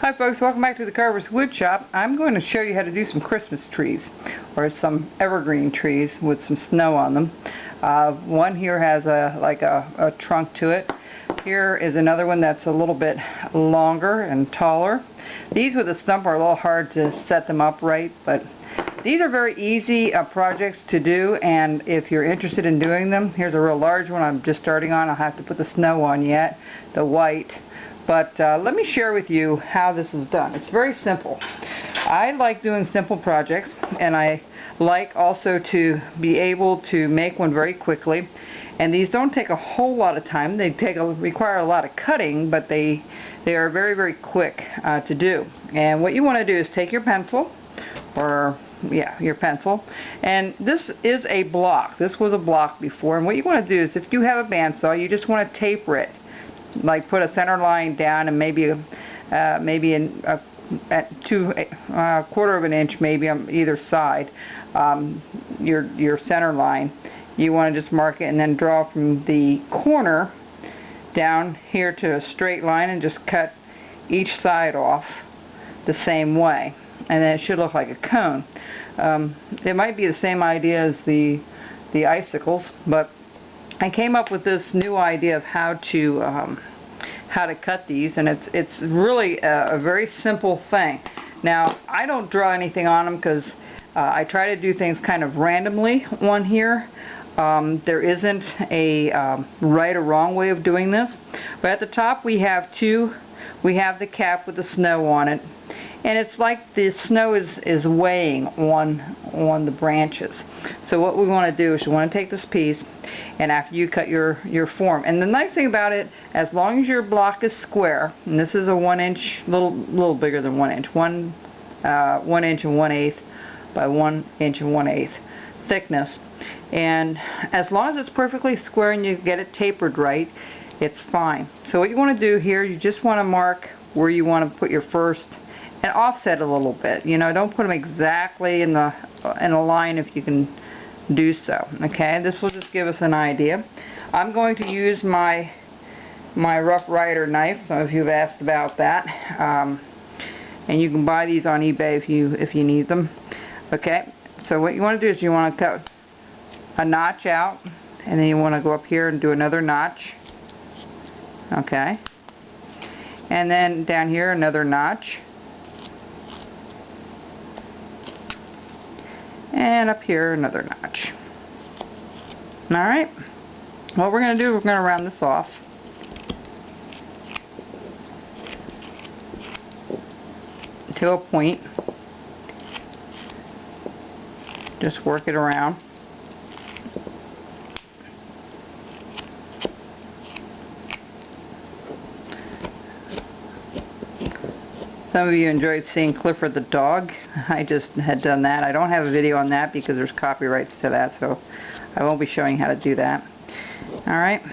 Hi folks, welcome back to the Carver's Wood Shop. I'm going to show you how to do some Christmas trees, or some evergreen trees with some snow on them. One here has a trunk to it. Here is another one that's a little bit longer and taller. These with the stump are a little hard to set them up right, but these are very easy projects to do, and if you're interested in doing them, here's a real large one I'm just starting on. I'll have to put the snow on yet, the white. But let me share with you how this is done. It's very simple. I like doing simple projects, and I like also to be able to make one very quickly. And these don't take a whole lot of time. They require a lot of cutting, but they are very, very quick to do. And what you want to do is take your pencil, your pencil, and this is a block. This was a block before, and what you want to do is, if you have a bandsaw, you just want to taper it. Like put a center line down and maybe at quarter of an inch maybe on either side, your center line. You want to just mark it and then draw from the corner down here to a straight line and just cut each side off the same way, and then it should look like a cone. It might be the same idea as the icicles, but I came up with this new idea of how to cut these, and it's really a very simple thing. Now, I don't draw anything on them because I try to do things kind of randomly on here. There isn't a right or wrong way of doing this, but at the top we have the cap with the snow on it, and it's like the snow is weighing on the branches. So what we want to do is you want to take this piece, and after you cut your form, and the nice thing about it, as long as your block is square, and this is a 1 inch, little bigger than 1 inch, 1 inch and 1/8 by 1 inch and 1/8 thickness, and as long as it's perfectly square and you get it tapered right, it's fine. So what you want to do here, you just want to mark where you want to put your first, and offset a little bit. You know, don't put them exactly in a line if you can do so. Okay, this will just give us an idea. I'm going to use my Rough Rider knife. Some of you have asked about that, and you can buy these on eBay if you need them. Okay, so what you want to do is you want to cut a notch out, and then you want to go up here and do another notch. Okay, and then down here another notch, and up here another notch. Alright, what we're going to do, we're going to round this off. To a point. Just work it around. Some of you enjoyed seeing Clifford the dog. I just had done that. I don't have a video on that because there's copyrights to that, so I won't be showing how to do that. Alright,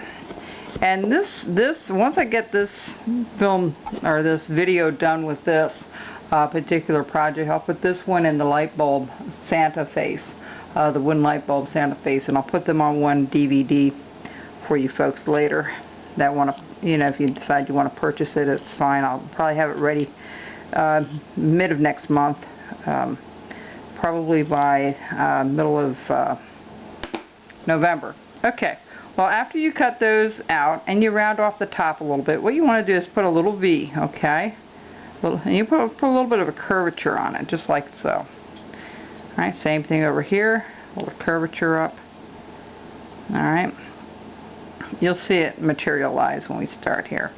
and this once I get this film or this video done with this particular project, I'll put this one in the light bulb Santa face, the wooden light bulb Santa face, and I'll put them on one DVD for you folks later that want to, you know, if you decide you want to purchase it, it's fine. I'll probably have it ready mid of next month, probably by middle of November. Okay, well, after you cut those out and you round off the top a little bit, what you want to do is put a little V, okay? And you put a little bit of a curvature on it, just like so. Alright, same thing over here, a little curvature up. Alright, you'll see it materialize when we start here.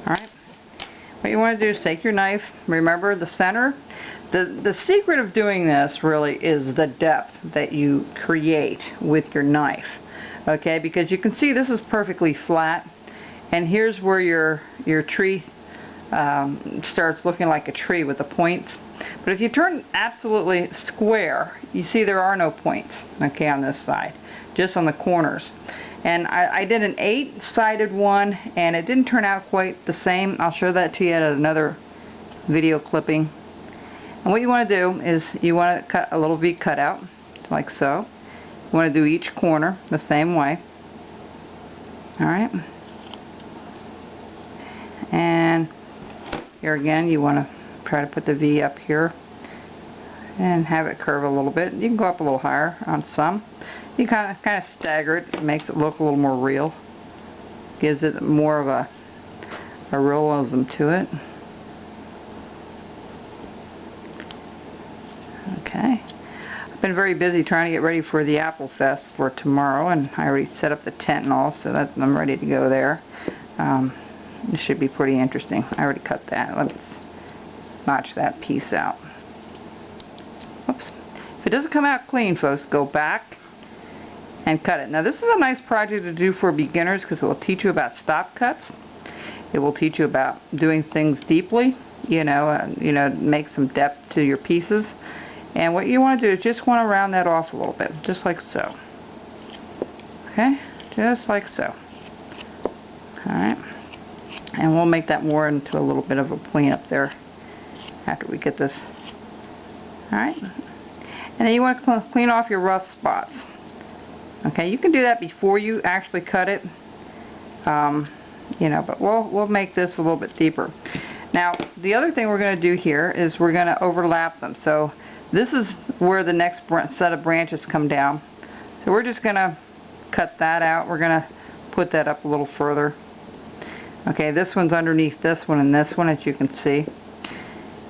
Alright, what you want to do is take your knife, remember the center. The secret of doing this really is the depth that you create with your knife. Okay, because you can see this is perfectly flat, and here's where your tree starts looking like a tree with the points. But if you turn absolutely square, you see there are no points, okay, on this side, just on the corners. And I did an 8-sided one, and it didn't turn out quite the same. I'll show that to you at another video clipping. And what you want to do is you want to cut a little V cutout, like so. You want to do each corner the same way. Alright. And Here again, you want to try to put the V up here and have it curve a little bit. You can go up a little higher on some. You kind of stagger it. It makes it look a little more real. Gives it more of a realism to it. Okay. I've been very busy trying to get ready for the Apple Fest for tomorrow, and I already set up the tent and all, so that I'm ready to go there. It should be pretty interesting. I already cut that. Let's notch that piece out. Oops. If it doesn't come out clean, folks, go back and cut it. Now this is a nice project to do for beginners because it will teach you about stop cuts. It will teach you about doing things deeply, make some depth to your pieces. And what you want to do is just want to round that off a little bit, just like so. Okay, just like so. Alright, and we'll make that more into a little bit of a point up there after we get this. Alright, and then you want to clean off your rough spots. Okay, you can do that before you actually cut it, but we'll make this a little bit deeper. Now, the other thing we're going to do here is we're going to overlap them. So this is where the next set of branches come down. So we're just going to cut that out. We're going to put that up a little further. Okay, this one's underneath this one and this one, as you can see.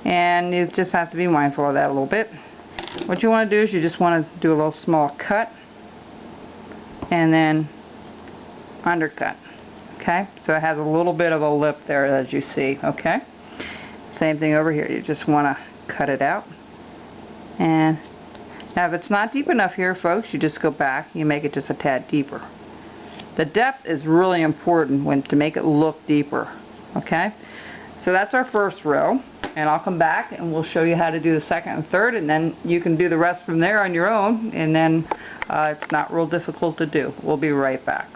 And you just have to be mindful of that a little bit. What you want to do is you just want to do a little small cut and then undercut. Okay, so it has a little bit of a lip there, as you see. Okay, same thing over here. You just want to cut it out. And now if it's not deep enough here, folks, you just go back, you make it just a tad deeper. The depth is really important to make it look deeper. Okay, so that's our first row, and I'll come back and we'll show you how to do the second and third, and then you can do the rest from there on your own, and then it's not real difficult to do. We'll be right back.